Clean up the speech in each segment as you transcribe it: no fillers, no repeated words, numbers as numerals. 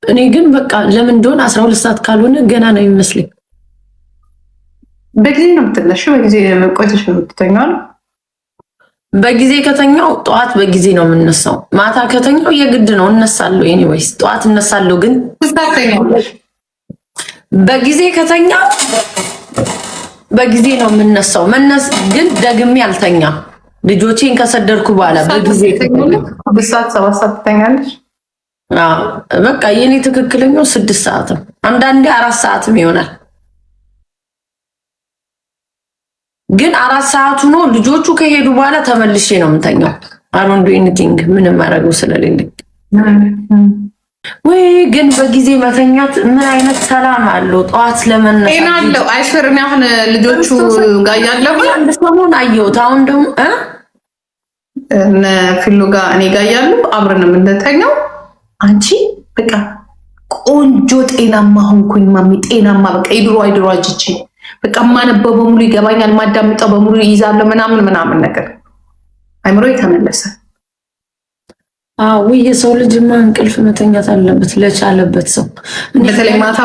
እኔ ግን በቃ ለምን እንደሆነ 12 ሰዓት ካልሆነ ገና ነው የሚመስለኝ። በጊዜ ነው የምትነሺው? በጊዜ ቆይተሽ ነው የምትተኛው? በጊዜ ከተኛው ጠዋት በጊዜ ነው የምነሳው። ማታ ከተኛው የግድ ነው እነሳለሁ። ኤኒዌይስ ጠዋት እነሳለሁ። ግን በጊዜ ከተኛው በጊዜ ነው የምነሳው። ግን ደግሜ አልተኛም። ልጆቼን ከሰደርኩ በኋላ በጊዜ በሰዓት 7 ሰዓት ትተኛለሽ? በቃ የኔ ትክክለኛው 6 ሰዓት ነው። አንዳንዴ 4 ሰዓትም ይሆናል። ግን 4 ሰዓቱ ነው። ልጆቹ ከሄዱ በኋላ ተመልሼ ነው የምተኛው። አሮንዶ ኤኒቲንግ ምንም ማድረግ ስለሌለኝ ወይ ግን በጊዜ መተኛት ምን አይነት ሰላም አለው? ጠዋት ለመነሳት ጤና አለው። አይሽርም። አሁን ልጆቹ ጋር ያለው አንድ ሰሞን አየሁት። አሁን ደግሞ እነ ፊሉ ጋር እኔ ጋር ያሉ አብረን የምንተኛው አንቺ በቃ ቆንጆ ጤናማ ሆንኩኝ ማሚ። ጤናማ በቃ የድሮ አይድሮ አጅቼ በቃ ማነበው በሙሉ ይገባኛል፣ ማዳምጠው በሙሉ ይይዛለሁ ምናምን ነገር አይምሮ የተመለሰ። አዎ የሰው ልጅማ እንቅልፍ መተኛት አለበት ለቻለበት ሰው። በተለይ ማታ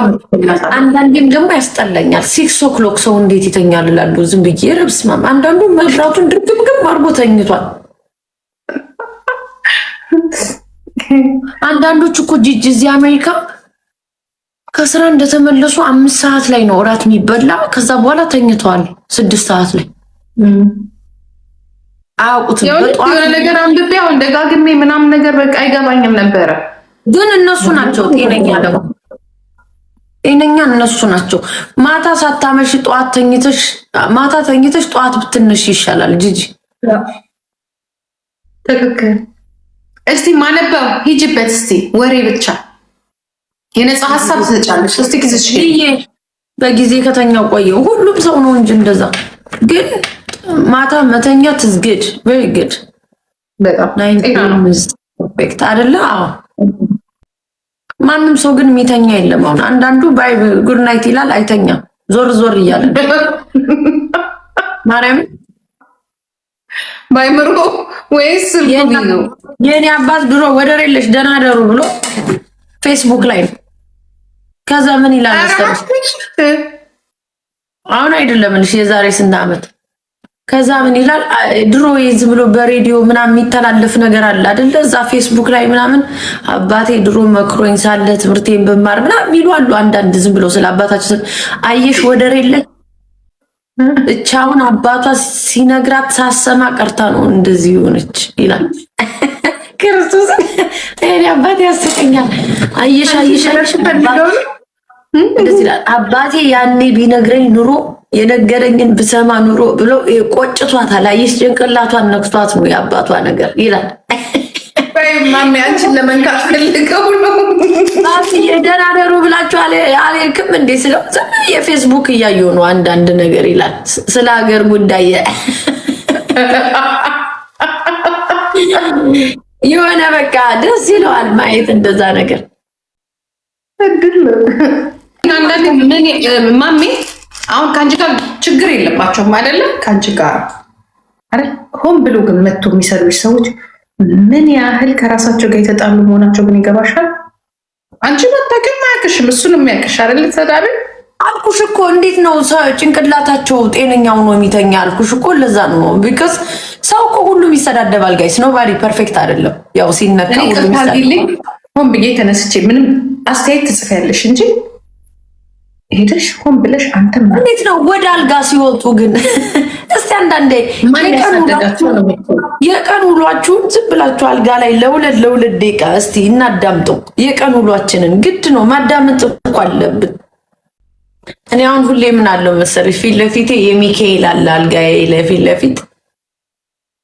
አንዳንዴም ደግሞ ያስጠላኛል። 6 o'clock ሰው እንዴት ይተኛል እላለሁ ዝም ብዬ ረብስማም። አንዳንዱ መብራቱን ድርግምግም አድርጎ ተኝቷል። አንዳንዶቹ እኮ ጂጂ እዚህ አሜሪካ ከስራ እንደተመለሱ 5 ሰዓት ላይ ነው እራት የሚበላ። ከዛ በኋላ ተኝተዋል 6 ሰዓት ላይ አውቁት። የሆነ ነገር አንብቤ አሁን ደጋግሜ ምናምን ነገር በቃ አይገባኝም ነበረ። ግን እነሱ ናቸው ጤነኛ ደግሞ ጤነኛ እነሱ ናቸው። ማታ ሳታመሽ ጠዋት ተኝተሽ ማታ ተኝተሽ ጠዋት ብትነሽ ይሻላል ጂጂ። ትክክል። እስቲ ማነበው ሂጅበት። እስቲ ወሬ ብቻ የነጻ ሐሳብ ትሰጫለሽ። እስቲ ግዝሽ በጊዜ ከተኛው ቆየው። ሁሉም ሰው ነው እንጂ እንደዛ። ግን ማታ መተኛ ትዝግድ very good በጣም ፐርፌክት አይደለ? አዎ ማንም ሰው ግን የሚተኛ የለም። አሁን አንዳንዱ ባይ ጉድ ናይት ይላል አይተኛም፣ ዞር ዞር እያለ ማርያም ባይምሮ ወይስ ነው። የኔ አባት ድሮ ወደር የለሽ ደህና ደሩ ብሎ ፌስቡክ ላይ ነው። ከዛ ምን ይላል መሰለሽ? አሁን አይደለም እንሽ የዛሬ ስንት ዓመት። ከዛ ምን ይላል ድሮ ዝም ብሎ በሬዲዮ ምናምን የሚተላለፍ ነገር አለ አይደለ? እዛ ፌስቡክ ላይ ምናምን አባቴ ድሮ መክሮኝ ሳለ ትምህርቴን በማር ምናምን ይሏሉ። አንዳንድ ዝም ብሎ ስለ አባታቸው አየሽ ወደር የለሽ እቻውን አባቷ ሲነግራት ሳሰማ ቀርታ ነው እንደዚህ ሆነች ይላል። ክርስቶስ እኔ አባቴ ያስቀኛል። አየሽ እንደዚህ ይላል። አባቴ ያኔ ቢነግረኝ ኑሮ የነገረኝን ብሰማ ኑሮ ብሎ ቆጭቷታል። አየሽ ጭንቅላቷን ነክቷት ነው የአባቷ ነገር ይላል። ማሚ አንቺን ለመንካት ፈልገው ነው የደራደሩ ብላችሁ አልልክም እንዴ ስለው የፌስቡክ እያየሁ ነው አንዳንድ ነገር ይላል ስለ ሀገር ጉዳይ የሆነ በቃ ደስ ይለዋል ማየት እንደዛ ነገር። አንዳንድ ማሚ አሁን ከአንቺ ጋር ችግር የለባቸውም አይደለ? ከአንቺ ጋር አይደል? ሆን ብሎ ግን መጥቶ የሚሰሩሽ ሰዎች ምን ያህል ከራሳቸው ጋር የተጣሉ መሆናቸው ግን ይገባሻል። አንቺ መታከም አያውቅሽም፣ እሱን የሚያውቅሽ አይደል? ተዳቢ አልኩሽ እኮ እንዴት ነው ጭንቅላታቸው ጤነኛው ነው የሚተኛ አልኩሽ እኮ ለዛ ነው። ቢካዝ ሰው እኮ ሁሉም ይሰዳደባል ጋይስ፣ ኖባዲ ፐርፌክት አይደለም። ያው ሲነካ ሁሉም ይሰዳደባል። ሆን ብዬ ተነስቼ ምንም አስተያየት ትጽፊያለሽ እንጂ ሄደሽ ሆን ብለሽ አንተ እንዴት ነው ወደ አልጋ ሲወጡ ግን እስቲ አንዳንዴ የቀን ውሏችሁን ዝም ብላችሁ አልጋ ላይ ለሁለት ደቂቃ እስቲ እናዳምጠው። የቀን ውሏችንን ግድ ነው ማዳመጥ እኮ አለብን። እኔ አሁን ሁሌ ምን አለው መሰለሽ ፊት ለፊቴ የሚካኤል አለ አልጋዬ ለፊት ለፊት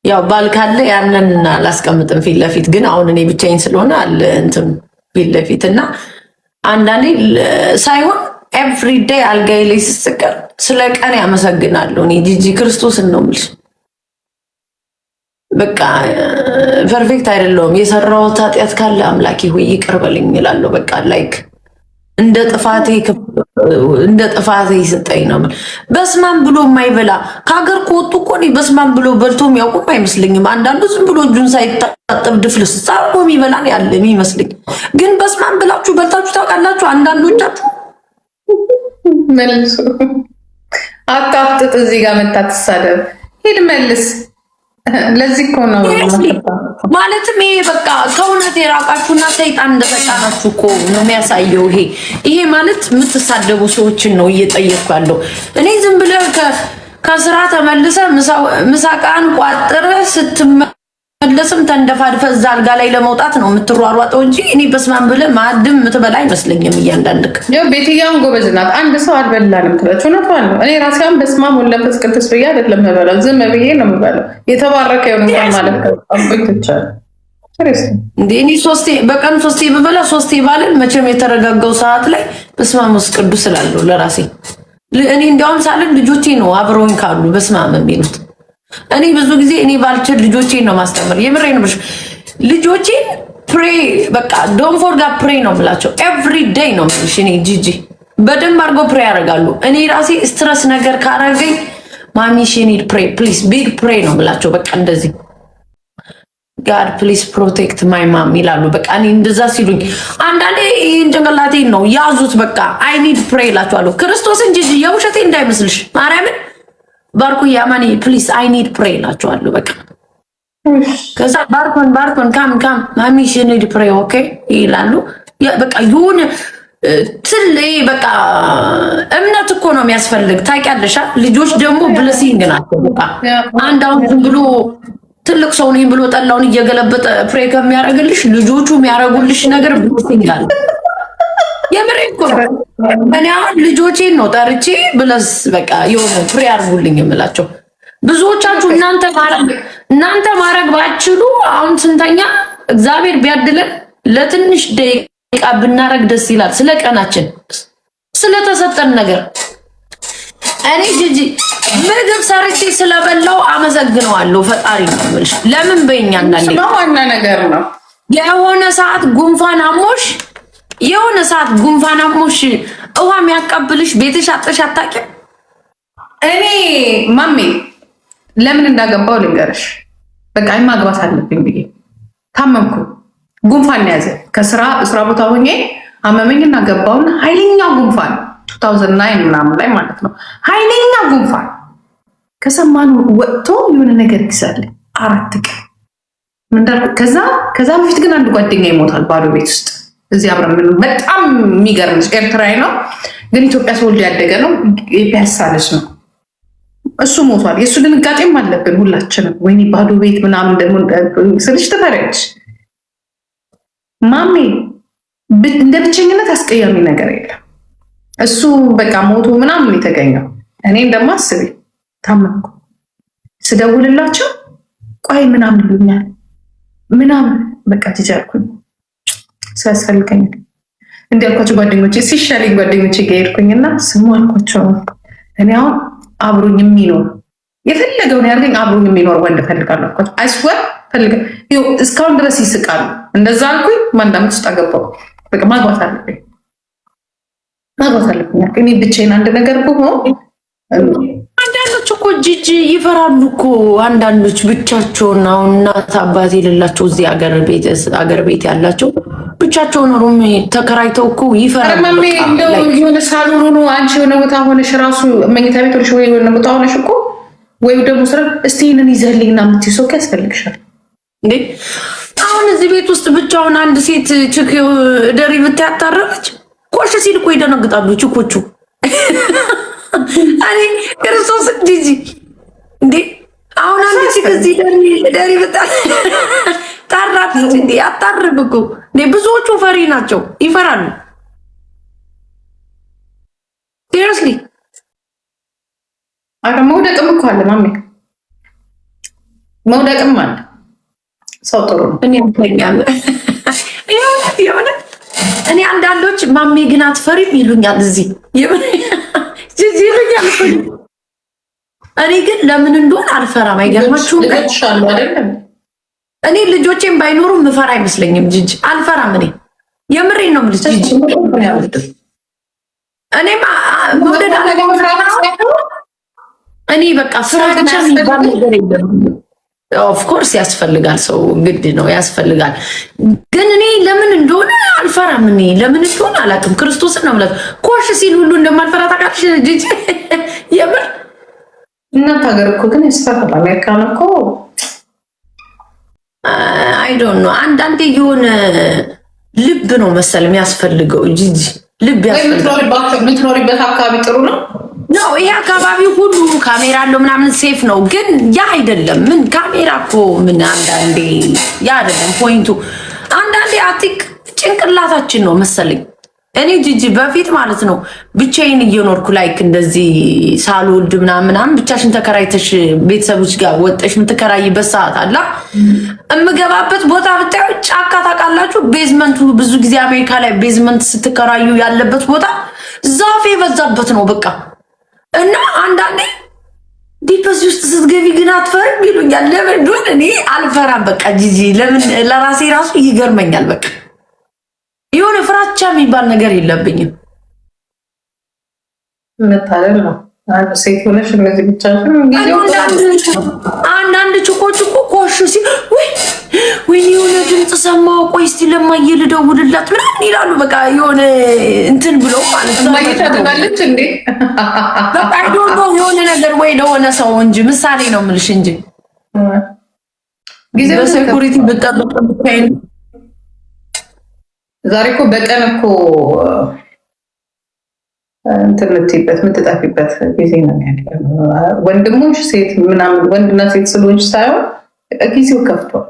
ያው ባል ካለ ያንን አላስቀምጥም ፊት ለፊት ግን አሁን እኔ ብቻዬን ስለሆነ አለ እንትን ፊት ለፊት እና አንዳንዴ ሳይሆን ኤቭሪ ዴይ አልጋዬ ላይ ስስቀር ስለ ቀን ያመሰግናለሁ። እኔ ጂጂ ክርስቶስን ነው የምልሽ። በቃ ፐርፌክት አይደለሁም። የሰራሁት ኃጢአት ካለ አምላኬ ሆይ ይቅር በለኝ እላለሁ። በቃ ላይክ እንደ ጥፋቴ እንደ ጥፋት ይሰጠኝ ነው። በስማም ብሎ የማይበላ ከሀገር ከወጡ እኮ እኔ በስማም ብሎ በልቶ የሚያውቁም አይመስለኝም። አንዳንዱ ዝም ብሎ እጁን ሳይታጠብ ድፍልስ ጻፎ የሚበላ ያለ የሚመስለኝ። ግን በስማም ብላችሁ በልታችሁ ታውቃላችሁ? አንዳንዶቻችሁ መልሱ አታፍጥጥ። እዚህ ጋር መታ ትሳደብ ሂድ መልስ። ለዚህ እኮ ነው ማለትም ይሄ በቃ ከእውነት የራቃችሁና ሰይጣን እንደተጫናችሁ እኮ ነው የሚያሳየው። ይሄ ማለት የምትሳደቡ ሰዎችን ነው እየጠየቅኩ ያለው። እኔ ዝም ብለህ ከስራ ተመልሰ ምሳቃን ቋጥረ ስትመለስም ተንደፋድፈ እዛ አልጋ ላይ ለመውጣት ነው የምትሯሯጠው እንጂ እኔ በስማም ብለህ ማዕድም የምትበላ አይመስለኝም። እያንዳንድክ ቤትያውን ጎበዝ ናት። አንድ ሰው አልበላንም ትላቸው ነው ነው። እኔ ራሴን በስማም ወለፈስ ቅዱስ ብዬ አይደለም የምበላው፣ ዝም ብዬ ነው የምበላው። የተባረከ የሆነ ማለት ይቻላል እንዴ? እኔ በቀን ሶስቴ ብበላ ሶስቴ ባልን መቼም የተረጋጋው ሰዓት ላይ በስማም ውስጥ ቅዱስ ስላለው ለራሴ እኔ እንዲያውም ሳልን ልጆቼ ነው አብረውኝ ካሉ በስማም የሚሉት። እኔ ብዙ ጊዜ እኔ ባልችል ልጆቼን ነው ማስተምር። የምሬ ነው ልጆቼን ፕሬ በቃ ዶንት ፎርጌት ፕሬ ነው የምላቸው። ኤቭሪ ዴይ ነው የምልሽ። እኔ ጂጂ በደንብ አድርገው ፕሬ ያደርጋሉ። እኔ ራሴ ስትረስ ነገር ካረገኝ ማሚ ሺ ኒድ ፕሬ ፕሊዝ ቢግ ፕሬ ነው የምላቸው። በቃ እንደዚህ ጋድ ፕሊዝ ፕሮቴክት ማይ ማም ይላሉ። በቃ እኔ እንደዛ ሲሉኝ አንዳንዴ ይህን ጭንቅላቴን ነው ያዙት። በቃ አይ ኒድ ፕሬ እላቸዋለሁ። ክርስቶስን ጂጂ የውሸቴ እንዳይመስልሽ ማርያምን ባርኩ ያማኒ ፕሊዝ አይ ኒድ ፕሬ እላቸዋለሁ። በቃ ከዛ ባርኮን ካም ማሚ ሺ ኒድ ፕሬ ኦኬ ይላሉ። በቃ ይሁን ትል በቃ እምነት እኮ ነው የሚያስፈልግ ታውቂያለሽ። ልጆች ደግሞ ብለሲንግ ናቸው። በቃ አንድ አሁን ዝም ብሎ ትልቅ ሰው ነኝ ብሎ ጠላውን እየገለበጠ ፕሬ ከሚያደርግልሽ ልጆቹ የሚያደርጉልሽ ነገር ብለሲንግ አለ። የምሬ እኮ እኔ አሁን ልጆቼን ነው ጠርቼ ብለስ በቃ የሆነ ፕሬ አድርጉልኝ የምላቸው። ብዙዎቻችሁ እናንተ ማድረግ ባችሉ አሁን ስንተኛ እግዚአብሔር ቢያድለን ለትንሽ ደቂቃ ብናረግ ደስ ይላል። ስለ ቀናችን ስለተሰጠን ነገር እኔ ጂጂ ምግብ ሰርቼ ስለበላው አመሰግነዋለሁ ፈጣሪ ነው የምልሽ። ለምን በእኛ አንዳንዴ ዋና ነገር ነው የሆነ ሰዓት ጉንፋን አሞሽ ውሃ የሚያቀብልሽ ቤትሽ አጥሽ አታውቂም። እኔ ማሜ ለምን እንዳገባው ልንገርሽ። በቃ ማግባት አለብኝ ብዬ ታመምኩ። ጉንፋን ያዘ። ከስራ ቦታ ሆኜ አመመኝና ገባውና ኃይለኛ ጉንፋን 2009 ምናምን ላይ ማለት ነው። ኃይለኛ ጉንፋን ከሰማኑ ወጥቶ የሆነ ነገር ይዛል 4 ቀን ምንዳልኩ። ከዛ በፊት ግን አንድ ጓደኛ ይሞታል ባዶ ቤት ውስጥ እዚህ አብረን በጣም የሚገርምሽ ኤርትራዊ ነው ግን ኢትዮጵያ ተወልዶ ያደገ ነው። የፒያሳ ልጅ ነው። እሱ ሞቷል። የእሱ ድንጋጤም አለብን ሁላችንም። ወይኔ ባዶ ቤት ምናምን ደግሞ ስልሽ ትፈረጅ ማሜ እንደ ብቸኝነት አስቀያሚ ነገር የለም። እሱ በቃ ሞቶ ምናምን የተገኘው እኔ እንደማስብ ታመምኩ። ስደውልላቸው ቆይ ምናምን ይሉኛል ምናምን በቃ ትጃልኩኝ ሲያስፈልገኝ እንዲያልኳቸው ጓደኞቼ ሲሻለኝ ጓደኞቼ ጋር ሄድኩኝና ስሙ አልኳቸው። እኔ አሁን አብሮኝ የሚኖር የፈለገውን ያርገኝ አብሮኝ የሚኖር ወንድ ፈልጋለሁ አልኳቸው። አይስወር እስካሁን ድረስ ይስቃሉ። እንደዛ አልኩኝ። አንድ ዓመት ውስጥ አገባሁ። በቃ ማግባት አለብኝ። እኔ ብቻዬን አንድ ነገር ብሆን አንዳንዶች እኮ ጂጂ ይፈራሉ እኮ አንዳንዶች ብቻቸውን። አሁን እናት አባት የሌላቸው እዚህ አገር ቤት ያላቸው ብቻቸውን ሩም ተከራይተው እኮ ይፈራሉ። እንደው የሆነ ሳሎን ሆኖ አንቺ የሆነ ቦታ ሆነሽ ራሱ መኝታ ቤት ሆነሽ ወይ የሆነ ቦታ ሆነሽ እኮ ወይ ደግሞ ስራ እስቲ ይሄንን ይዘልኝና የምትይው ሰው ያስፈልግሻል እንዴ? አሁን እዚህ ቤት ውስጥ ብቻውን አንድ ሴት ችክ ደሪ ብታያታረች ቆሽ ሲል እኮ ይደነግጣሉ ችኮቹ። አሬ ክርስቶስ ጂጂ እንዴ አሁን አንድ ቺክ እዚህ ደሪ ታራፊ እንዴ አታርብ እኮ እንዴ። ብዙዎቹ ፈሪ ናቸው፣ ይፈራሉ። ሲሪየስሊ መውደቅም እኮ አለ ማሜ፣ መውደቅም አለ። ሰው ጥሩ ነው። እኔ እንተኛለ የሆነ እኔ አንዳንዶች ማሜ ግን አትፈሪም ይሉኛል እዚህ ይሉኛል። እኔ ግን ለምን እንደሆነ አልፈራም። አይገርማችሁም? እኔ ልጆቼን ባይኖሩ ምፈራ አይመስለኝም ጂጂ። አልፈራም። እኔ የምሬን ነው የምልሽ ጂጂ። እኔማ ወደዳ እኔ በቃ ፍራቻ የሚባል ነገር የለም። ኦፍ ኮርስ ያስፈልጋል፣ ሰው ግድ ነው ያስፈልጋል። ግን እኔ ለምን እንደሆነ አልፈራም። እኔ ለምን እንደሆነ አላውቅም። ክርስቶስን ነው ማለት ኮሽ ሲል ሁሉ እንደማልፈራ ታውቃለሽ ጂጂ። የምር እናንተ ሀገር እኮ ግን ያስፈራል። አሜሪካን እኮ አይ ዶንት ኖ አንዳንዴ የሆነ ልብ ነው መሰል የሚያስፈልገው ጂጂ። ልብ ያስፈልጋል። የምትኖሪበት አካባቢ ጥሩ ነው ነው ይሄ አካባቢ ሁሉ ካሜራ አለው ምናምን ሴፍ ነው። ግን ያ አይደለም። ምን ካሜራ እኮ ምን አንዳንዴ ያ አይደለም ፖይንቱ። አንዳንዴ አቲክ ጭንቅላታችን ነው መሰለኝ። እኔ ጂጂ በፊት ማለት ነው ብቻዬን እየኖርኩ ላይክ እንደዚህ ሳልወልድ ምናምን ብቻሽን ተከራይተሽ ቤተሰቦች ጋር ወጠሽ የምትከራይበት ሰዓት አላ እምገባበት ቦታ ብታዩ ጫካ ታውቃላችሁ። ቤዝመንቱ ብዙ ጊዜ አሜሪካ ላይ ቤዝመንት ስትከራዩ ያለበት ቦታ ዛፍ የበዛበት ነው በቃ። እና አንዳንዴ ዲፕስ ውስጥ ስትገቢ ግን አትፈሪም ይሉኛል። ለምን እንደሆነ እኔ አልፈራም በቃ ጂጂ። ለምን ለራሴ ራሱ ይገርመኛል በቃ የሆነ ፍራቻ የሚባል ነገር የለብኝም። መታደል ነው ሴት ሆነሽ እንደዚህ ብቻሽን አንዳንድ ችኮች እኮ ኮሽ ሲል ወይ የሆነ ድምፅ ሰማሁ፣ ቆይ እስቲ ለማየ ልደውልላት ምናምን ይላሉ። በቃ የሆነ እንትን ብሎ ማለት ነው ማይታደባለች እንዴ በቃ የሆነ ነገር ወይ ለሆነ ሰው እንጂ ምሳሌ ነው የምልሽ እንጂ ጊዜ በሴኩሪቲ ብጠብቅ ብቻዬን ዛሬ እኮ በቀን እኮ እንትን የምትይበት የምትጠፊበት ጊዜ ነው ያለው። ወንድሞች ሴት ምናምን ወንድና ሴት ስለሆንሽ ሳይሆን ጊዜው ከፍቷል።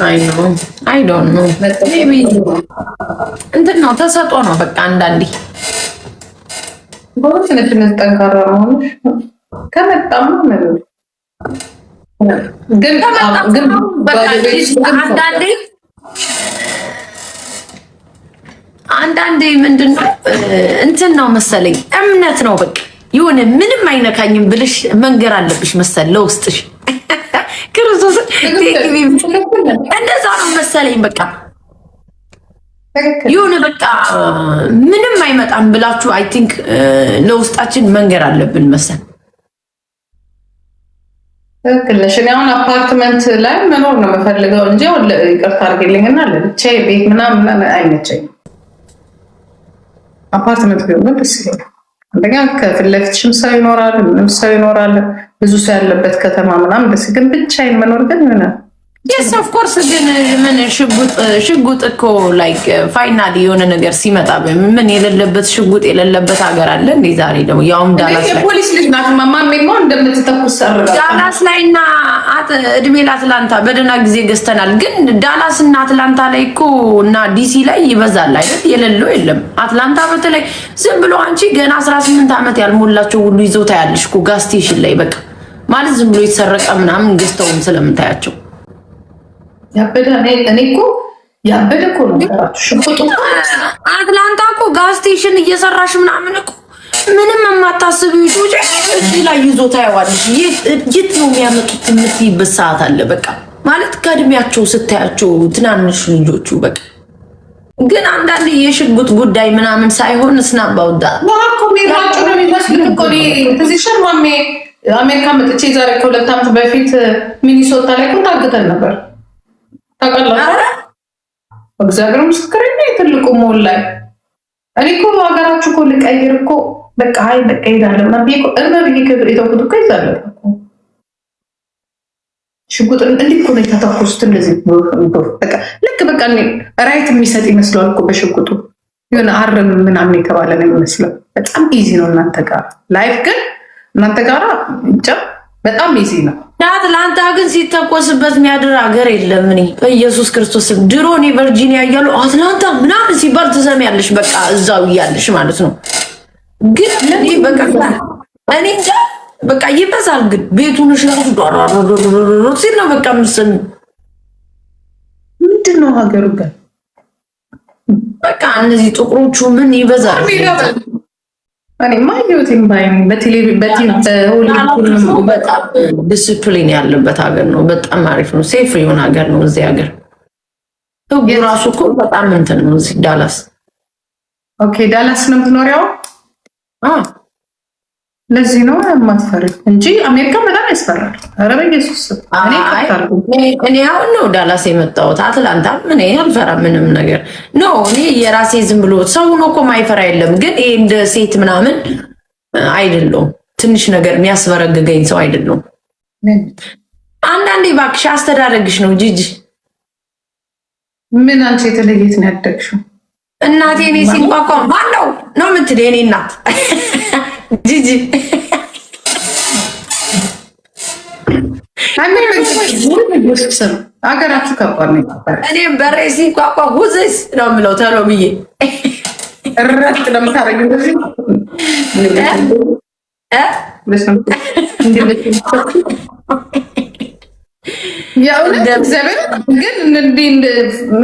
አይ ዶንት ኖ ሜቢ እንትን ነው ተሰጦ ነው በቃ። አንዳንዴ ጎሽ ነሽ ጠንካራ መሆንሽ ከመጣም ምን ግን አንዳንዴ ምንድነው እንትን ነው መሰለኝ እምነት ነው በቃ። የሆነ ምንም አይነካኝም ብልሽ መንገር አለብሽ መሰል ለውስጥሽ ክርስቶስ እንደዛ ነው መሰለኝ በቃ። የሆነ በቃ ምንም አይመጣም ብላችሁ አይ ቲንክ ለውስጣችን መንገር አለብን መሰል። ትክክልሽ። እኔ አሁን አፓርትመንት ላይ መኖር ነው የምፈልገው እንጂ ይቅርታ አድርጌልኝና ለብቻዬ ቤት ምናምን አይመቸኝም። አፓርትመንት ቢሆን ግን ደስ ይላል። አንደኛ ከፊት ለፊትሽም ሰው ይኖራል፣ ምንም ሰው ይኖራል፣ ብዙ ሰው ያለበት ከተማ ምናምን ደስ ግን ብቻዬን መኖር ግን ይሆናል። የስ ኦፍ ኮርስ ግን ምን ሽጉጥ እኮ ላይክ ፋይናሊ የሆነ ነገር ሲመጣ ምን የሌለበት ሽጉጥ የሌለበት ሀገር አለ እንዴ? ዛሬ ደግሞ ያውም ዳላስ ላይ ፖሊስ ልጅ ናት ማማሜማ እንደምትተኩስ ሰርጋ ዳላስ ላይ እና እድሜ ለአትላንታ በደህና ጊዜ ገዝተናል። ግን ዳላስ እና አትላንታ ላይ እኮ እና ዲሲ ላይ ይበዛል አይደል? የሌለው የለም። አትላንታ በተለይ ዝም ብሎ አንቺ ገና 18 ዓመት ያልሞላቸው ሁሉ ይዘው ታያለሽ እኮ ጋዝ ስቴሽን ላይ በቃ ማለት ዝም ብሎ የተሰረቀ ምናምን ገዝተውም ስለምታያቸው ያበደ እኔ እኮ ያበደ እኮ ነው ሽጉጡ። አትላንታ እኮ ጋዝ ስቴሽን እየሰራሽ ምናምን እኮ ምንም የማታስቢው ጆጆ እዚህ ላይ ይዞ ታያዋለሽ። የት ነው የሚያመጡት የምትይበት ሰዓት አለ በቃ ማለት ከእድሜያቸው ስታያቸው ትናንሽ ልጆቹ በቃ። ግን አንዳንድ የሽጉጥ ጉዳይ ምናምን ሳይሆን ስናባውዳ ዋኮ ሚራጭ ነው የሚመስል እኮ ፖዚሽን ማሜ አሜሪካ መጥቼ ዛሬ ከ2 ዓመት በፊት ሚኒሶታ ላይ እኮ ታግተን ነበር ታውቃለህ። እግዚአብሔር ምስክር ነው። ትልቁ ሞል ላይ እኔ እኮ ሀገራችሁ እኮ ልቀይር እኮ በቃ አይ በቃ ሄዳለሁ እና ቢቆ እርበብዬ የተውኩት እኮ ይዛለሁ ሽጉጥ እንዲህ እኮ ነው የተተኮሱት። እንደዚህ በቃ ልክ በቃ ራይት የሚሰጥ ይመስለዋል እኮ በሽጉጡ የሆነ አርም ምናምን የተባለ ነው የሚመስለው። በጣም ኢዚ ነው እናንተ ጋር ላይፍ ግን እናንተ ጋር እንጃ በጣም ኢዚ ነው። አትላንታ ግን ሲተኮስበት የሚያድር ሀገር የለም። እኔ በኢየሱስ ክርስቶስም ድሮ እኔ ቨርጂኒያ እያሉ አትላንታ ምናምን ሲባል ትሰሚያለሽ በቃ እዛው እያለሽ ማለት ነው። ግን እኔ በቃ እኔ እንጃ በቃ ይበዛል። ግን ቤቱን ሽራሱ ዶሮሮሮሮሮ ሲል ነው በቃ ምንሰም ምንድን ነው ሀገሩ ጋር በቃ እነዚህ ጥቁሮቹ ምን ይበዛል። እኔ ማይዩቲም ባይኔ በጣም ዲሲፕሊን ያለበት ሀገር ነው። በጣም አሪፍ ነው። ሴፍ የሆነ ሀገር ነው። እዚህ ሀገር ህጉ ራሱ እኮ በጣም እንትን ነው። እዚህ ዳላስ ኦኬ ዳላስ ነው የምትኖሪው? ለዚህ ነው የማትፈሪው እንጂ አሜሪካ በጣም ያስፈራል። ኧረ በኢየሱስ እኔ አሁን ነው ዳላስ የመጣሁት። አትላንታ እኔ አልፈራም ምንም ነገር ኖ። እኔ የራሴ ዝም ብሎ ሰው ነው እኮ ማይፈራ የለም። ግን ይሄ እንደ ሴት ምናምን አይደለም። ትንሽ ነገር የሚያስበረግገኝ ሰው አይደለም። አንዳንዴ እባክሽ አስተዳደግሽ ነው ጂጂ። ምን አንቺ የተለየት ነው ያደግሽው? እናቴ እኔ ሲንቋቋ ማነው ነው የምትል የኔ እናት ጂጂ ሀገራችሁ ከባድ ነው። እኔ በሬ ሲንቋቋ ሁዝስ ነው የምለው ተሎ ብዬ እረጥ ለምታረግ ግን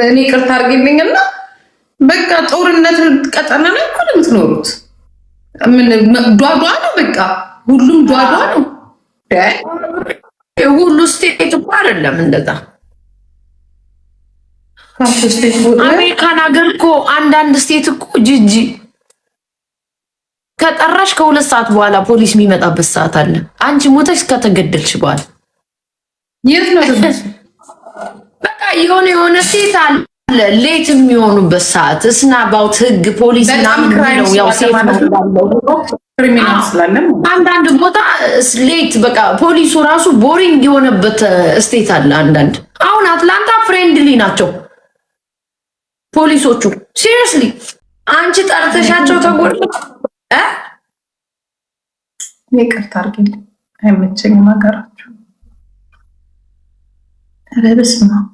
እኔ ይቅርታ አድርጊልኝና በቃ ጦርነት ቀጠና ላይ እኮ ነው የምትኖሩት። ምን ዷዷ ነው በቃ ሁሉም ዷዷ ነው። ሁሉ ስቴት እኮ አይደለም እንደዛ። አሜሪካን ሀገር እኮ አንዳንድ ስቴት እኮ ጂጂ ከጠራሽ ከ2 ሰዓት በኋላ ፖሊስ የሚመጣበት ሰዓት አለ። አንቺ ሞተሽ ከተገደልሽ በኋላ የት ነው በቃ የሆነ ሴት አለ ሌት የሚሆኑበት ሰዓት እስና ባውት ህግ ፖሊስ ምናምን ነው ያው ሴፍ ነው ክሪሚናል ስላለ አንዳንድ ቦታ ሌት በቃ ፖሊሱ ራሱ ቦሪንግ የሆነበት ስቴት አለ። አንዳንድ አሁን አትላንታ ፍሬንድሊ ናቸው ፖሊሶቹ። ሲሪየስሊ አንቺ ጠርተሻቸው ተጎድ ይቅርታ አድርጊልኝ አይመቸኝም ሀገራችሁ። ኧረ በስመ አብ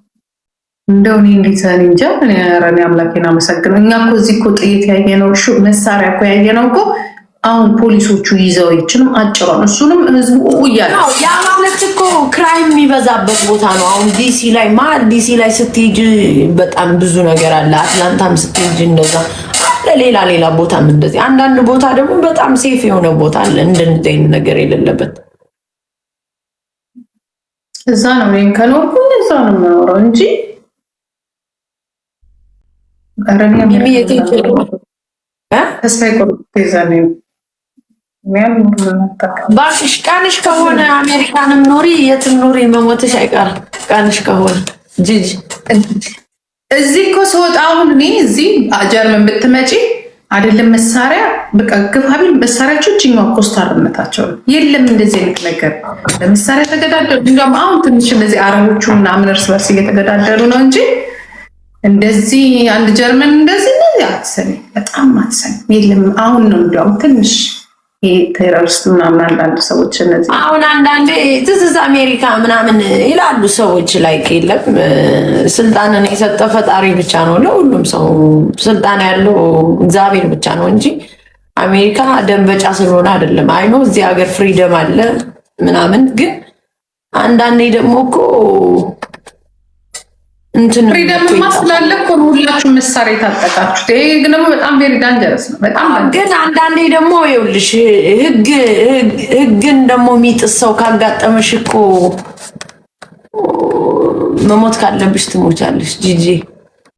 እንደው እኔ እንዴት እንጃ። እኔ አምላኬን አመሰግነው። እኛ እኮ እዚህ እኮ ጥይት ያየነው መሳሪያ እኮ ያየነው እኮ አሁን ፖሊሶቹ ይዘው ይችላል አጭሯን እሱንም ህዝቡ እያለ ያ ማለት እኮ ክራይም የሚበዛበት ቦታ ነው። አሁን ዲሲ ላይ ስትሄጂ በጣም ብዙ ነገር አለ። አትላንታም ስትሄጂ እንደዛ አለ። ሌላ ቦታም እንደዚህ አንዳንድ ቦታ ደግሞ በጣም ሴፍ የሆነ ቦታ አለ እንደዚህ ነገር የሌለበት። እዛ ነው እኔን ከኖርኩ እዛ ነው የምኖረው እንጂ ባክሽ ቀንሽ ከሆነ አሜሪካንም ኑሪ የትም ኑሪ መሞትሽ አይቀርም። ቀንሽ ከሆነ ጂጂ እዚህ እኮ ስወጣ አሁን እኔ እዚህ ጀርመን ብትመጪ አይደለም መሳሪያ በቃ ግፋቢል መሳሪያቸው እጅኛው ኮስታርነታቸው የለም። እንደዚህ አይነት ነገር ለመሳሪያ ተገዳደሉ። እንደውም አሁን ትንሽ እነዚህ አረቦቹ ምናምን እርስ በርስ እየተገዳደሉ ነው እንጂ እንደዚህ አንድ ጀርመን እንደዚህ አትሰሚ፣ በጣም አትሰሚ የለም። አሁን ነው እንዲያውም ትንሽ ቴሮሪስት ምናምን አንዳንድ ሰዎች እነዚህ አሁን አንዳንዴ ትዝዝ አሜሪካ ምናምን ይላሉ ሰዎች ላይ የለም ስልጣንን የሰጠ ፈጣሪ ብቻ ነው። ለሁሉም ሰው ስልጣን ያለው እግዚአብሔር ብቻ ነው እንጂ አሜሪካ ደንበጫ ስለሆነ አይደለም። አይኖ እዚህ ሀገር ፍሪደም አለ ምናምን፣ ግን አንዳንዴ ደግሞ እኮ ፍሪደም ማስላለ እኮ ሁላችሁ መሳሪያ የታጠቃችሁት። ይሄ ግን ደግሞ በጣም ቬሪ ዳንጀረስ ነው በጣም። ግን አንዳንዴ ደግሞ ይኸውልሽ ህግን ደግሞ የሚጥስ ሰው ካጋጠመሽ እኮ መሞት ካለብሽ ትሞቻለሽ። ጂጂ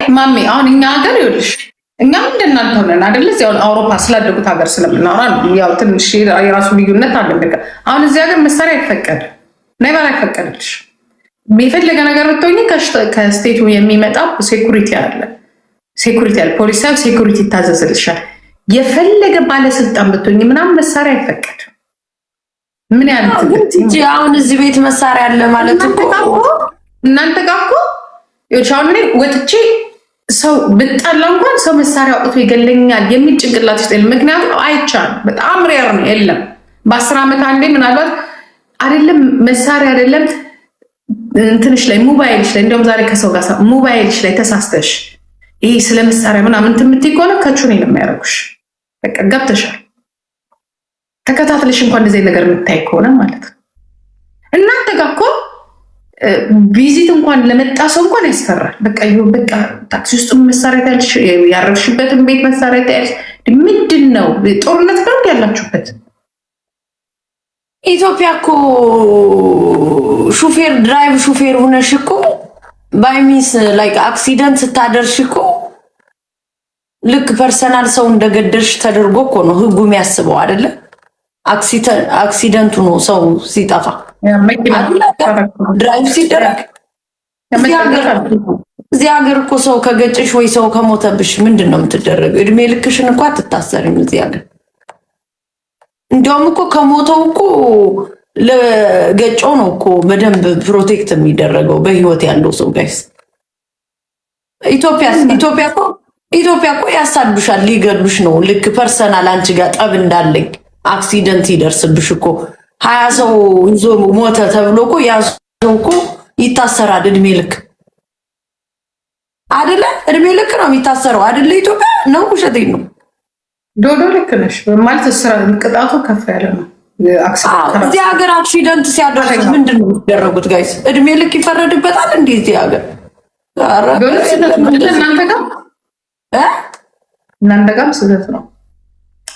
ማሜ አሁን እኛ ሀገር ይኸውልሽ እኛም እንደናንተ ሆነን አይደለ? እዚህ አሁን አውሮፓ ስላደጉት ሀገር ስለምናወራ ያው ትንሽ የራሱ ልዩነት አለ። አሁን እዚህ ሀገር መሳሪያ አይፈቀድም፣ ነይበር አይፈቀድልሽ። የፈለገ ነገር ብትሆኝ ከስቴቱ የሚመጣ ሴኩሪቲ አለ። ፖሊስ ሴኩሪቲ ይታዘዝልሻል። የፈለገ ባለስልጣን ብትሆኝ ምናምን መሳሪያ አይፈቀድም። ምን ያንተ አሁን እዚህ ቤት መሳሪያ አለ ማለት እኮ እናንተ ጋር እኮ ይቻውን እኔ ወጥቼ ሰው ብጣላ እንኳን ሰው መሳሪያ አውጥቶ ይገለኛል የሚል ጭንቅላት ውስጥ የለም። ምክንያቱም አይቻልም፣ በጣም ሬር ነው። የለም በ10 ዓመት አንዴ ምናልባት አይደለም መሳሪያ አይደለም እንትንሽ ላይ ሞባይልሽ ላይ እንደውም ዛሬ ከሰው ጋር ሞባይልሽ ላይ ተሳስተሽ ይሄ ስለ መሳሪያ ምናምን የምትይ ከሆነ ከቹኔ ነው የሚያደርጉሽ። በቃ ገብተሻል። ተከታትለሽ እንኳን እንደዚህ ነገር የምታይ ከሆነ ማለት ነው። እናንተ ጋር እኮ ቪዚት እንኳን ለመጣ ሰው እንኳን ያስፈራል። በቃ ይሁን በቃ ታክሲ ውስጥ መሳሪያ ታያለሽ፣ ያረፍሽበትን ቤት መሳሪያ ታያለሽ። ምንድን ነው ጦርነት ነው ያላችሁበት? ኢትዮጵያ እኮ ድራይቭ ሹፌር ሆነሽ እኮ ባይሚስ ላይክ አክሲደንት ስታደርሽ እኮ ልክ ፐርሰናል ሰው እንደገደልሽ ተደርጎ እኮ ነው ህጉ የሚያስበው አይደለ? አክሲደንቱ ነው ሰው ሲጠፋ ድራይቭ ሲደረግ። እዚህ ሀገር እኮ ሰው ከገጭሽ ወይ ሰው ከሞተብሽ ምንድን ነው የምትደረገው? እድሜ ልክሽን እኮ አትታሰርም እዚህ ሀገር። እንዲያውም እኮ ከሞተው እኮ ለገጨው ነው እኮ በደንብ ፕሮቴክት የሚደረገው በህይወት ያለው ሰው ጋይስ። ኢትዮጵያ እኮ ያሳዱሻል፣ ሊገሉሽ ነው። ልክ ፐርሰናል አንቺ ጋር ጠብ እንዳለኝ አክሲደንት ይደርስብሽ እኮ 20 ሰው ይዞ ሞተ ተብሎ እኮ ያ ሰው እኮ ይታሰራል እድሜ ልክ አይደለ? እድሜ ልክ ነው የሚታሰረው አይደለ? ኢትዮጵያ ነው ውሸቴን ነው? ዶዶ ልክ ነሽ ማለት ቅጣቱ ከፍ ያለ ነው። እዚህ ሀገር አክሲደንት ሲያደርግ ምንድን ነው የሚደረጉት ጋይስ? እድሜ ልክ ይፈረድበታል እንዴ እዚህ ሀገር? እናንተ ጋርም ስህተት ነው።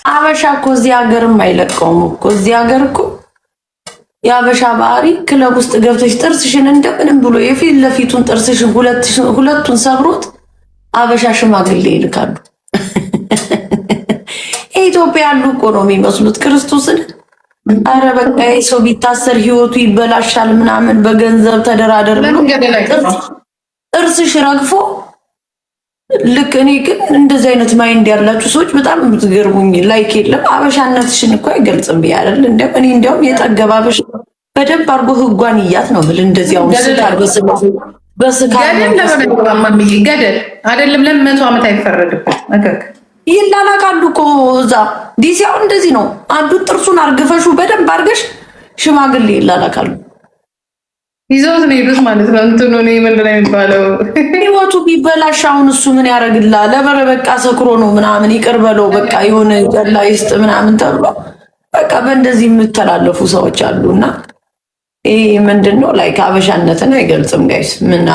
አበሻ እኮ እዚህ ሀገርም አይለቀውም እኮ። እዚህ ሀገር እኮ የአበሻ ባህሪ ክለብ ውስጥ ገብተሽ ጥርስሽን እንደምንም ብሎ የፊት ለፊቱን ጥርስሽን ሁለቱን ሰብሮት አበሻ ሽማግሌ ይልካሉ። ኢትዮጵያ ያሉ እኮ ነው የሚመስሉት ክርስቶስን። አረ በቃ ሰው ቢታሰር ህይወቱ ይበላሻል ምናምን በገንዘብ ተደራደር ብሎ ጥርስሽ ረግፎ ልክ። እኔ ግን እንደዚህ አይነት ማይንድ ያላችሁ ሰዎች በጣም የምትገርሙኝ። ላይክ የለም አበሻነትሽን እኮ አይገልጽም ብያለል። እኔ እንዲያውም የጠገብ አበሻ በደንብ አድርጎ ህጓን እያት ነው ብል እንደዚህ አሁን ስካር በስካር ገደል አይደለም ለ100 ዓመት አይፈረድበት ነገር ይላላካሉ እኮ እዛ ዲሲ አሁን እንደዚህ ነው። አንዱ ጥርሱን አርግፈሹ በደንብ አርገሽ ሽማግሌ ይላላካሉ። ይዘውት ነው ይሉት ማለት ነው። እንትኑ ነው ምንድን ነው የሚባለው? ህይወቱ ቢበላሽ አሁን እሱ ምን ያደርግልሃል? ለበረ በቃ ሰክሮ ነው ምናምን ይቅር በለው በቃ የሆነ ገላ ይስጥ ምናምን ተብሎ በቃ በእንደዚህ የምተላለፉ ሰዎች አሉና ይሄ ምንድነው ላይክ አበሻነትን አይገልጽም ጋይስ። ምን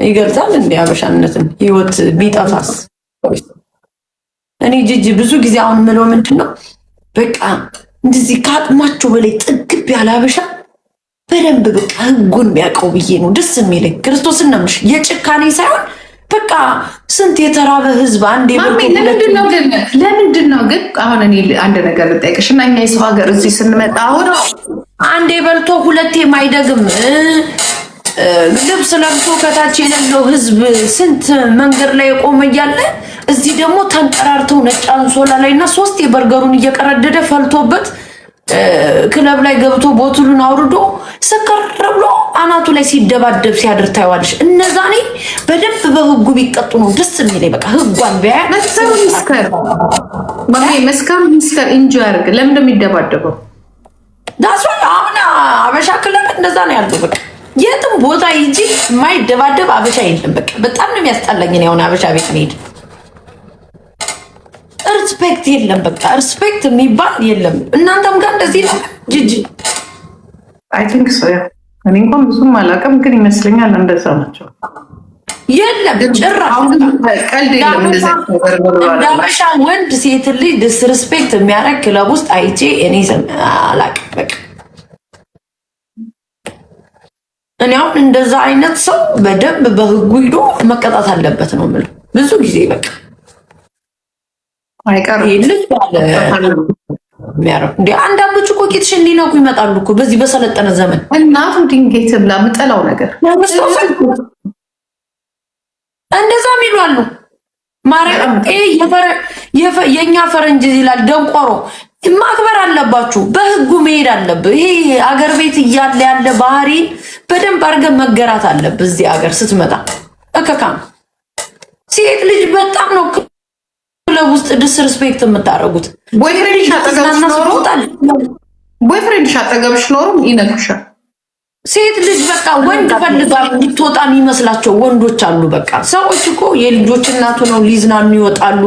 ይገልጻል እንዴ አበሻነትን? ህይወት ቢጠፋስ? እኔ ጂጂ ብዙ ጊዜ አሁን ምለው ምንድነው በቃ እንደዚህ ከአቅማቸው በላይ ጥግብ ያለ አበሻ በደንብ በቃ ህጉን ቢያውቀው ብዬ ነው ደስ የሚለኝ። ክርስቶስን ነው የምልሽ፣ የጭካኔ ሳይሆን በቃ ስንት የተራበ ህዝብ አንዴ ለምንድን ነው ግን አሁን እኔ አንድ ነገር ልጠይቅሽ እና እኛ የሰው ሀገር እዚህ ስንመጣ አሁን አንዴ በልቶ ሁለቴ ማይደግም ልብስ ለብሶ ከታች የሌለው ህዝብ ስንት መንገድ ላይ የቆመ እያለ እዚህ ደግሞ ተንጠራርተው ነጭ አንሶላ ላይ እና 3 የበርገሩን እየቀረደደ ፈልቶበት ክለብ ላይ ገብቶ ቦትሉን አውርዶ ሰከር ብሎ አናቱ ላይ ሲደባደብ ሲያድር ታይዋለሽ። እነዛኔ በደንብ በህጉ ቢቀጡ ነው ደስ የሚለኝ። በቃ ህጓን ቢያ መስከር እንጂ ያርግ። ለምን እንደሚደባደበው ዳስ አሁን አበሻ ክለብ እንደዛ ነው ያለው። በቃ የትም ቦታ ይጂ የማይደባደብ አበሻ የለም። በቃ በጣም ነው የሚያስጠላኝ ነው አሁን አበሻ ቤት መሄድ። ሪስፔክት የለም። በቃ ሪስፔክት የሚባል የለም። እናንተም ጋር እንደዚህ ነው ጂጂ? አይ ቲንክ ሶ ያ። እኔ እንኳን ብዙም አላውቅም፣ ግን ይመስለኛል እንደዛ ናቸው። የለም ጭራሽ ቀልድ የለም። እንደዛ ዳበሻ ወንድ ሴት ልጅ ዲስሪስፔክት የሚያደርግ ክለብ ውስጥ አይቼ እኔ አላውቅም። በቃ እኔ አሁን እንደዛ አይነት ሰው በደንብ በህጉ ሂዶ መቀጣት አለበት ነው የምለው ብዙ ጊዜ በቃ አይቀርም እንዴ አንዳንዶቹ እኮ ቂጥሽን ሊነኩ ይመጣሉ እኮ በዚህ በሰለጠነ ዘመን። እናቱ ድንጋይ ትብላ ምጠላው ነገር እንደዛ ሚሉ አሉ። ማርያም የኛ ፈረንጅ ይላል ደንቆሮ። ማክበር አለባችሁ፣ በህጉ መሄድ አለብህ። ይሄ አገር ቤት እያለ ያለ ባህሪ በደንብ አድርገህ መገራት አለብህ። እዚህ ሀገር ስትመጣ እከካም ሴት ልጅ በጣም ነው ክለብ ውስጥ ዲስሪስፔክት የምታደርጉት። ቦይፍሬንድሽ አጠገብሽ ኖሩም ይነኩሻል። ሴት ልጅ በቃ ወንድ ፈልጋ እንድትወጣ የሚመስላቸው ወንዶች አሉ። በቃ ሰዎች እኮ የልጆች እናቱ ነው ሊዝናኑ ይወጣሉ፣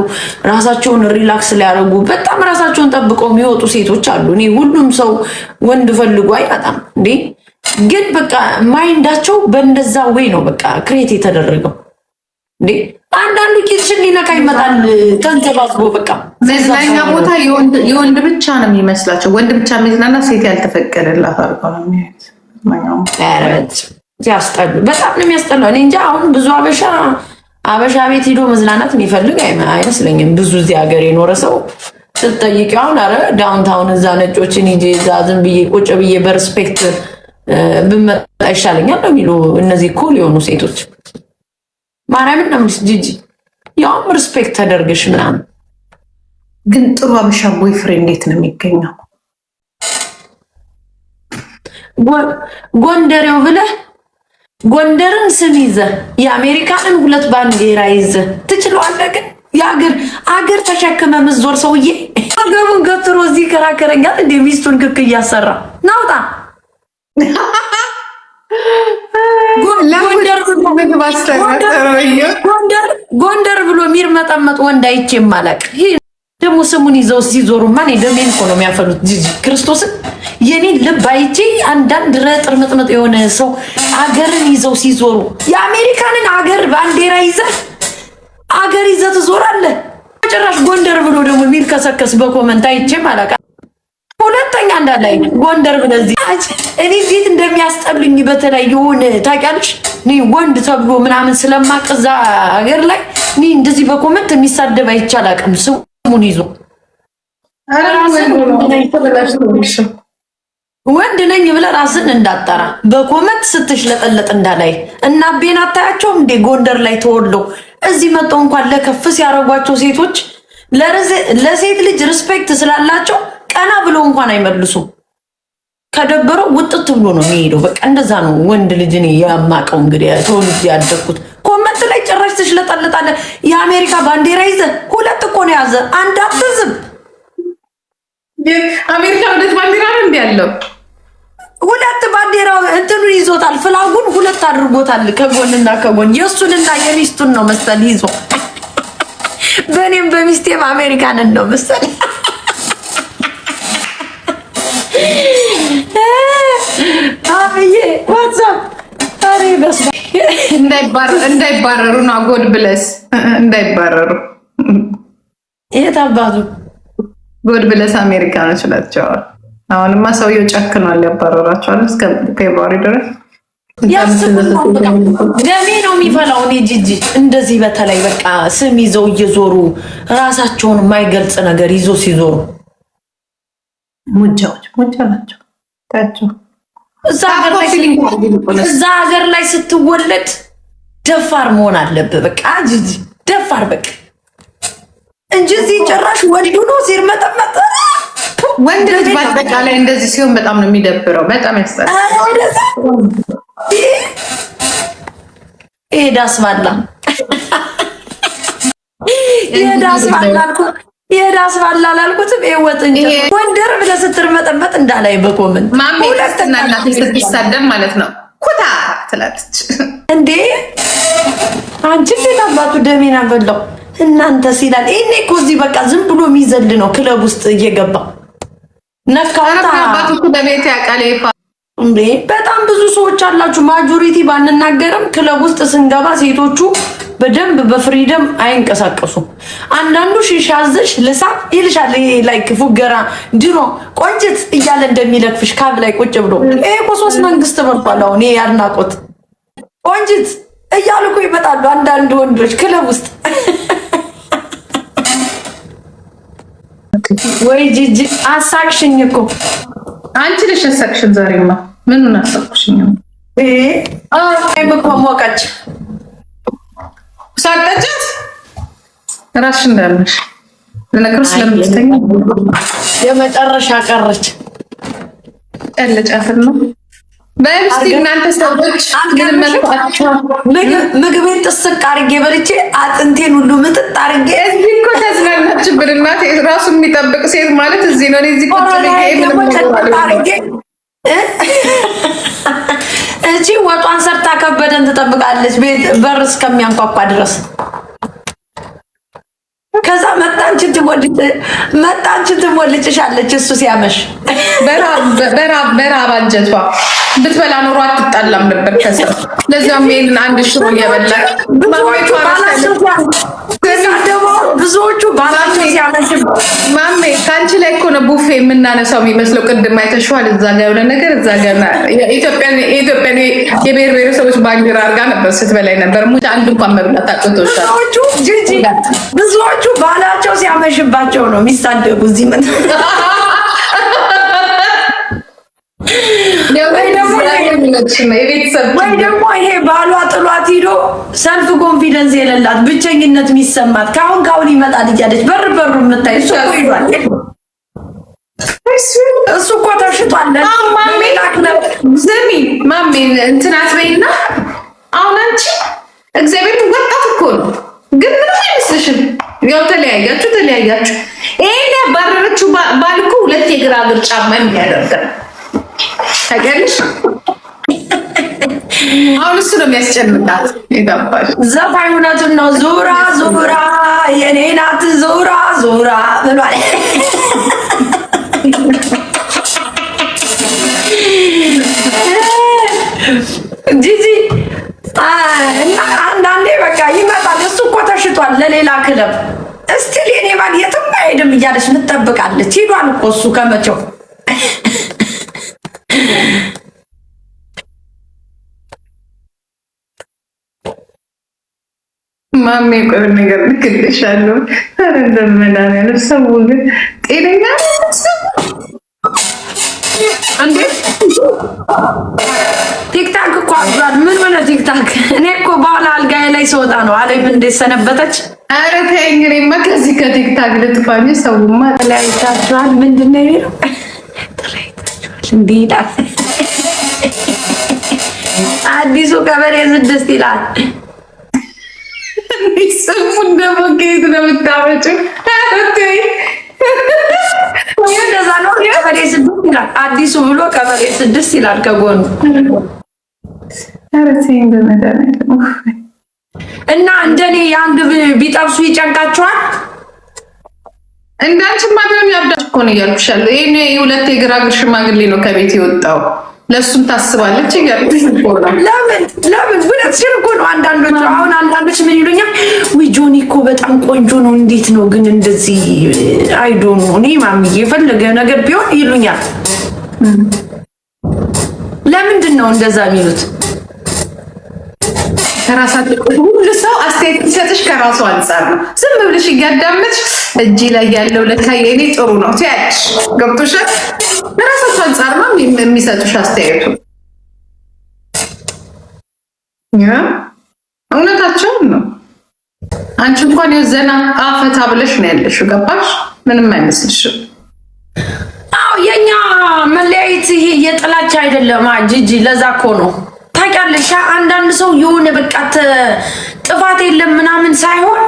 ራሳቸውን ሪላክስ ሊያደርጉ በጣም ራሳቸውን ጠብቀው የሚወጡ ሴቶች አሉ። እኔ ሁሉም ሰው ወንድ ፈልጎ አይመጣም እንዴ፣ ግን በቃ ማይንዳቸው በእንደዛ ወይ ነው በቃ ክሬት የተደረገው እንዴ። አንዳንዱ ቂጥሽን ሊነካ ይመጣል ተንተባስቦ በቃ መዝናኛ ቦታ የወንድ ብቻ ነው የሚመስላቸው። ወንድ ብቻ የሚዝናና ሴት ያልተፈቀደላት አድርገው ነው የሚያዩት። ያስጠሉ፣ በጣም ነው የሚያስጠላው። እኔ እንጃ አሁን ብዙ አበሻ አበሻ ቤት ሄዶ መዝናናት የሚፈልግ አይመስለኝም። ብዙ እዚህ ሀገር የኖረ ሰው ስትጠይቂው አሁን አረ ዳውንታውን እዛ ነጮችን ሂጄ እዛ ዝም ብዬ ቁጭ ብዬ በሪስፔክት ብመጣ ይሻለኛል ነው የሚሉ እነዚህ ኩል የሆኑ ሴቶች። ማርያምን ነው የምልሽ ጂጂ፣ ያውም ሪስፔክት ተደርገሽ ምናምን። ግን ጥሩ አበሻ ቦይፍሬንድ እንዴት ነው የሚገኘው? ጎንደሬው ብለህ ጎንደርን ስም ይዘህ የአሜሪካንን 2 ባንዲራ ይዘህ ትችለዋለህ። ግን የአገር አገር ተሸክመ ምዞር ሰውዬ አገሩን ገትሮ እዚህ ከራከረኛል እንደ ሚስቱን ክክ እያሰራ ናውጣ። ጎንደር ብሎ ሚርመጠመጥ ወንድ አይቼ ማለቅ። ደግሞ ስሙን ይዘው ሲዞሩ ማን ደሜን እኮ ነው የሚያፈሉት። ጂጂ ክርስቶስን የኔን ልብ አይቼ አንዳንድ ረጥር ምጥምጥ የሆነ ሰው አገርን ይዘው ሲዞሩ የአሜሪካንን አገር ባንዲራ ይዘህ አገር ይዘህ ትዞራለህ። ጭራሽ ጎንደር ብሎ ደግሞ የሚልከሰከስ በኮመንት አይቼ ማለቃ። ሁለተኛ እንዳላይ ጎንደር ብለዚህ እኔ ቤት እንደሚያስጠሉኝ በተለይ የሆነ ታውቂያለሽ፣ እኔ ወንድ ተብሎ ምናምን ስለማቀዛ አገር ላይ እኔ እንደዚህ በኮመንት የሚሳደብ አይቻል አቅም ስሙን ይዞ ወንድ ነኝ ብለህ ራስን እንዳጠራ በኮመንት ስትሽለጠለጥ እንዳላይ እና ቤን አታያቸውም እንዴ? ጎንደር ላይ ተወልደው እዚህ መጣው እንኳን ለከፍ ሲያረጓቸው ሴቶች ለሴት ልጅ ሪስፔክት ስላላቸው ቀና ብሎ እንኳን አይመልሱም። ከደበረው ውጥት ብሎ ነው የሚሄደው። በቃ እንደዛ ነው ወንድ ልጅ። እኔ ያማቀው እንግዲህ ተወልጄ ያደግኩት ኮመንት ላይ ጭራሽ ትሽለጠለጣለህ። የአሜሪካ ባንዲራ ይዘህ 2 እኮ ነው ያዘ፣ አንድ አትዝም። አሜሪካ 2 ባንዲራ ነው እንዴ ያለው? 2 ባንዲራ እንትኑን ይዞታል፣ ፍላጉን 2 አድርጎታል። ከጎንና ከጎን የእሱንና የሚስቱን ነው መሰል ይዞ በእኔም በሚስቴም አሜሪካንን ነው መሰል። አብዬ ዋትሳፕ ታሪ በስ እንዳይባረሩ ነው። ጎድ ብለስ እንዳይባረሩ የታባቱ ጎድ ብለስ አሜሪካኖች ናቸዋል። አሁንማ ሰውየው ጨክኗል፣ ያባረራቸዋል እስከ ፌብሩዋሪ ድረስ። ደሜ ነው የሚፈላው። እኔ ጂጂ እንደዚህ በተለይ በቃ ስም ይዘው እየዞሩ ራሳቸውን የማይገልጽ ነገር ይዞ ሲዞሩ ሙጃ ናቸው ታቸው። እዛ ሀገር ላይ ስትወለድ ደፋር መሆን አለብህ። በቃ ጂጂ ደፋር በቃ እንጂ እዚህ ጭራሽ ወንዱ ነው ሲርመጠመጥ። ወንድ ልጅ በአጠቃላይ እንደዚህ ሲሆን በጣም ነው የሚደብረው። በጣም ያስጠላል። ይሄ ዳስ ባላ የዳስ ባላ አላልኩትም። ይሄ ወጥ እንጂ ጎንደር ብለህ ስትርመጠመጥ እንዳላይ በኮመንት ማሜ ሁለተኛ እናት ስትሳደብ ማለት ነው ኩታ ትላለች እንዴ። አንቺ እንዴት አባቱ ደሜና በላው እናንተ ሲላል። ይሄኔ እኮ እዚህ በቃ ዝም ብሎ የሚዘል ነው ክለብ ውስጥ እየገባ ነካታ አባቱ በቤት ያቃለ ይፋ እንዴ። በጣም ብዙ ሰዎች አላችሁ። ማጆሪቲ ባንናገርም ክለብ ውስጥ ስንገባ ሴቶቹ በደንብ በፍሪደም አይንቀሳቀሱም። አንዳንዱ ሺሻዝሽ ልሳ ይልሻል። ይሄ ላይክ ፉገራ ድሮ ቆንጅት እያለ እንደሚለክፍሽ ካብ ላይ ቁጭ ብሎ ይሄ እኮ 3 መንግስት በርቷል። አሁን ይሄ ያድናቆት ቆንጅት እያሉ እኮ ይመጣሉ አንዳንድ ወንዶች ክለብ ውስጥ። ወይ ጂጂ አሳክሽኝ እኮ አንቺ ነሽ አሳክሽን። ዛሬማ ምኑን አሳክሽኝ? እኮ ሞቀች ሳጠጫት ራስሽ እንዳለሽ ለነገሩ ስለምትተኛ የመጨረሻ ቀረች። ቀለጫት ነው። በእስቲ እናንተ ሰዎች ምግቤን ጥስቅ አድርጌ በልቼ አጥንቴን ሁሉ ምጥጥ አድርጌ እዚህ እኮ ተዝናናችብን። እናቴ ራሱ የሚጠብቅ ሴት ማለት እዚህ ነው። እዚህ ቁጭ ብዬ እቺ ወጧን ሰርታ ከበደን ትጠብቃለች ቤት በር እስከሚያንኳኳ ድረስ። ከዛ መጣንችን ትሞልጭሻለች እሱ ሲያመሽ በራብ አንጀቷ ብትበላ ኖሮ አትጣላም ነበር ከሰው። ለዛም ይሄንን አንድ ሽሮ እየበላ ብዙዎቹ ባላቸው ሲያመሽ ማሜ ከአንቺ ላይ እኮ ነው ቡፌ የምናነሳው የሚመስለው ቅድም አይተሽዋል። እዛ ጋር የሆነ ነገር እዛ ጋር የኢትዮጵያን የብሔር ብሔረሰቦች ባንዲራ አድርጋ ነበር ስትበላይ ነበር። ሙጫ አንድ እንኳን መብላት አቅቶሻል። ብዙዎቹ ባላቸው ሲያመሽባቸው ነው የሚሳደጉ እዚህ መ ወይ ደግሞ ይሄ ባሏ ጥሏት ሂዶ ሰልፍ ኮንፊደንስ የሌላት ብቸኝነት የሚሰማት ካሁን ይመጣል እያለች በር የምታይ እሱ እኮ ይሏል። እሱ እኮ ተሽጧል። ስሚ ማሜ እንትን አትበይና አሁን አንቺ እግዚአብሔር ወጣት እኮ ነው፣ ግን ምንም አይመስልሽም። ያው ተለያያችሁ ይሄን ያባረረችው ባል እኮ ሁለት የግራ እግር ጫማ የሚያደርገው ታውቂያለሽ። አሁን እሱ ነው የሚያስጨንቃት። ይገባል። ዘፋኝ እውነቱን ነው። ዙራ የኔ ናት ዙራ ብሏል። ጂጂ አንዳንዴ በቃ ይመጣል። እሱ እኮ ተሽጧል ለሌላ ክለብ። እስቲ የኔ ባል የትም አይሄድም እያለች ምትጠብቃለች። ሂዷል እኮ እሱ ከመቼው ማሜ ቆይ ነገር ልክልሻለሁ። ኧረ እንደምናምን ሰው ግን ጤነኛ እንዴ? ቲክታክ እኮ አብሯል። ምን ሆነ ቲክታክ? እኔ እኮ በኋላ አልጋዬ ላይ ስወጣ ነው አለኝ እንዴት ሰነበተች። ኧረ ተይኝ። እኔማ ከዚህ ከቲክታክ ልጥፋኝ። ሰውማ ተለያይታችኋል ምንድን ነው የሚለው? ተለያይታችኋል እንዲህ ይላል። አዲሱ ቀበሌ 6 ይላል። ስሙን ደግሞ ከየት ነው የምታመጪው? እንደዛ ነው። ቀበሌ 6 ይላል አዲሱ ብሎ ቀበሌ 6 ይላል ከጎኑ። እና እንደኔ የአንድ ቢጠብሱ ይጨንቃቸዋል። እንዳንቺማ ቢሆን ያብዳች እኮ ነው እያልኩሻለሁ። ይሄ የሁለት የግራ እግር ሽማግሌ ነው ከቤት የወጣው። ለሱም ታስባለች እያልኩሽ እኮ ነው። ለምን ብለሽን እኮ ነው። አንዳንዶች ምን ይሉኛል? ወይ ጆኒ እኮ በጣም ቆንጆ ነው፣ እንዴት ነው ግን እንደዚህ አይዶን ነው። እኔ ማሚዬ የፈለገ ነገር ቢሆን ይሉኛል። ለምንድን ነው እንደዛ የሚሉት? ከራሳችሁ ሁሉ ሰው አስተያየት ሲሰጥሽ ከራሱ አንጻር ነው። ዝም ብለሽ እያዳመጥሽ እጅ ላይ ያለው ለካ የኔ ጥሩ ነው ትያለሽ። ገብቶሻል? ከራሳችሁ አንጻር ነው የሚሰጡሽ አስተያየቱ። እውነታቸውን ነው። አንቺ እንኳን የዘና አፈታ ብለሽ ነው ያለሽው። ገባሽ? ምንም አይመስልሽም። አዎ የኛ መለያየት ይሄ የጥላቻ አይደለም ጂጂ። ለዛ እኮ ነው ታውቂያለሽ። አንዳንድ ሰው የሆነ በቃ ጥፋት የለም ምናምን ሳይሆን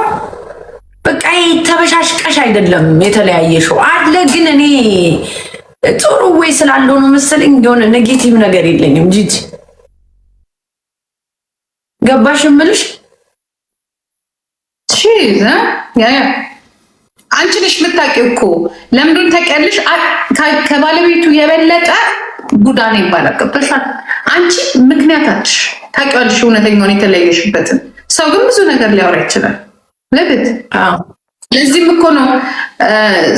በቃ ተበሻሽቀሽ አይደለም የተለያየሽው አለ። ግን እኔ ጥሩ ወይ ስላለው ነው መሰለኝ የሆነ ኔጌቲቭ ነገር የለኝም ጂጂ። ገባሽ እምልሽ? አንቺ ነሽ የምታውቂው እኮ ለምንድን ታውቂያለሽ? ከባለቤቱ የበለጠ ጉዳኔ ይባላል። ገብቶሻል? አንቺ ምክንያታች ታውቂዋለሽ እውነተኛውን የተለየሽበትን። ሰው ግን ብዙ ነገር ሊያወራ ይችላል። ለቤት ለዚህም እኮ ነው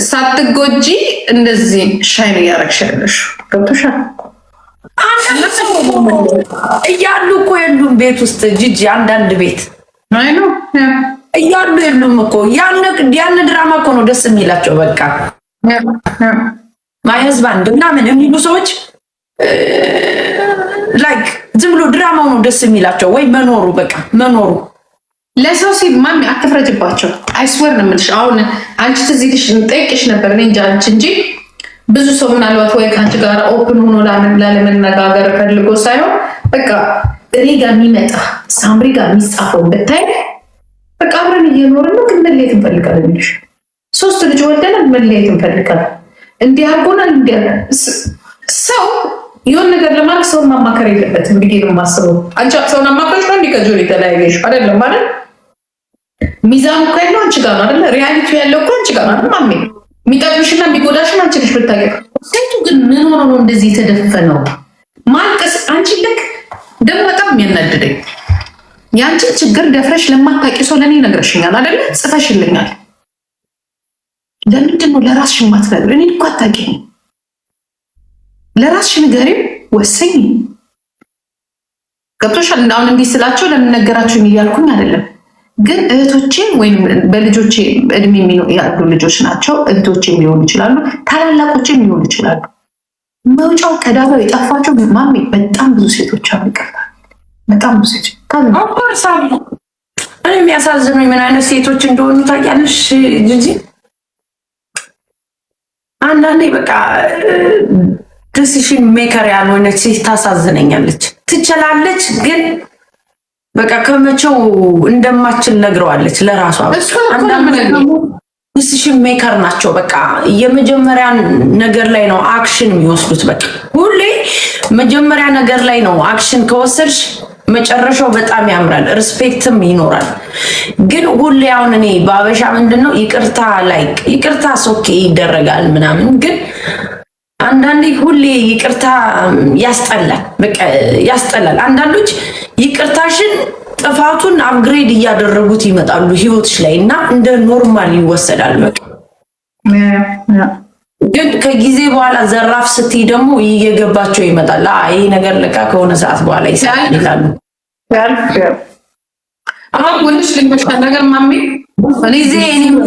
ሳትጎጂ እንደዚህ ሻይን እያረግሽ ያለሽ። ገብቶሻል? እያሉ እኮ የሉም ቤት ውስጥ ጂጂ። አንዳንድ ቤት አይ ነው እያሉ የሉም እኮ ያን ድራማ እኮ ነው ደስ የሚላቸው። በቃ ማይ ህዝባንድ ምናምን የሚሉ ሰዎች ላይክ ዝም ብሎ ድራማው ነው ደስ የሚላቸው። ወይ መኖሩ በቃ መኖሩ ለሰው ሲል ማሚ አትፍረጅባቸው። አይስወር ነው የምልሽ። አሁን አንቺ ትዝ ይልሽ ጠይቅሽ ነበር እኔ እንጃ አንቺ እንጂ ብዙ ሰው ምናልባት ወይ ከአንቺ ጋር ኦፕን ሆኖ ላለመነጋገር ፈልጎ ሳይሆን በቃ እኔ ጋር የሚመጣ ሳምሪ ጋር የሚጻፈው ብታይ በቃ አብረን እየኖርን ነው፣ ግን መለየት እንፈልጋለን ልሽ 3 ልጅ ወልደናል፣ መለየት እንፈልጋለን። እንዲህ አርጎናል። እንዲህ ሰው የሆነ ነገር ለማለት ሰውን ማማከር የለበትም ብዬ ነው የማስበው። አንቺ ሰውን አማከርሽ ነው እንዲህ ከጆሮ የተለያየሽ አይደለም ማለት ሚዛኑ እኮ ያለው አንቺ ጋር ነው አይደለ? ሪያሊቲ ያለው እኮ አንቺ ጋር ነው አይደል? ማሜ የሚጠቅምሽና የሚጎዳሽን አንቺ ልጅ ብታገኝ። ሴቱ ግን ምን ሆኖ ነው እንደዚህ የተደፈነው? ማልቀስ አንቺ ልክ ደግሞ በጣም የሚያናድደኝ የአንቺን ችግር ደፍረሽ ለማታውቂ ሰው ለእኔ ነግረሽኛል አይደለ? ጽፈሽልኛል። ለምንድን ነው ለራስሽ የማትነግሪው? እኔ እኮ አታውቂኝም። ለራስሽ ንገሪው፣ ወሰኝ። ገብቶሻል? እንዳሁን እንዲህ ስላቸው ለምን ነገራችሁኝ እያልኩኝ አይደለም፣ ግን እህቶቼ ወይም በልጆቼ እድሜ ያሉ ልጆች ናቸው። እህቶቼ ሊሆኑ ይችላሉ፣ ታላላቆቼም ሊሆኑ ይችላሉ። መውጫው ቀዳዳው የጠፋቸው ማሜ በጣም ብዙ ሴቶች አሉ። ይቀርታል፣ በጣም ብዙ ሴቶች አቆርሳሉ። እኔ የሚያሳዝኑኝ ምን አይነት ሴቶች እንደሆኑ ታውቂያለሽ ጂጂ? አንዳንዴ በቃ ዲሲሽን ሜከር ያልሆነች ሴት ታሳዝነኛለች። ትችላለች ግን በቃ ከመቼው እንደማችል ነግረዋለች ለራሷ። ዲሲሽን ሜከር ናቸው። በቃ የመጀመሪያ ነገር ላይ ነው አክሽን የሚወስዱት። በቃ ሁሌ መጀመሪያ ነገር ላይ ነው አክሽን ከወሰድሽ መጨረሻው በጣም ያምራል፣ ሪስፔክትም ይኖራል። ግን ሁሌ አሁን እኔ በአበሻ ምንድነው ይቅርታ ሶኬ ይደረጋል ምናምን፣ ግን አንዳንዴ ሁሌ ይቅርታ ያስጠላል። በቃ ያስጠላል። አንዳንዶች ይቅርታሽን ጥፋቱን አፕግሬድ እያደረጉት ይመጣሉ ህይወትሽ ላይ እና እንደ ኖርማል ይወሰዳል። በቃ ግን ከጊዜ በኋላ ዘራፍ ስትይ ደግሞ እየገባቸው ይመጣል። ይሄ ነገር ለካ ከሆነ ሰዓት በኋላ ይሰራል ይላሉ። አሁን ወንድሽ ልንገርሽ ነገር ማሜ፣ እኔ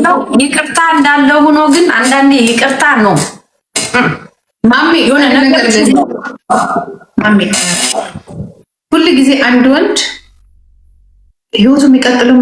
ነው ይቅርታ እንዳለ ሆኖ ግን አንዳንዴ ይቅርታ ነው ማሜ የሆነ ነገር ማሜ፣ ሁሉ ጊዜ አንድ ወንድ ህይወቱ የሚቀጥለው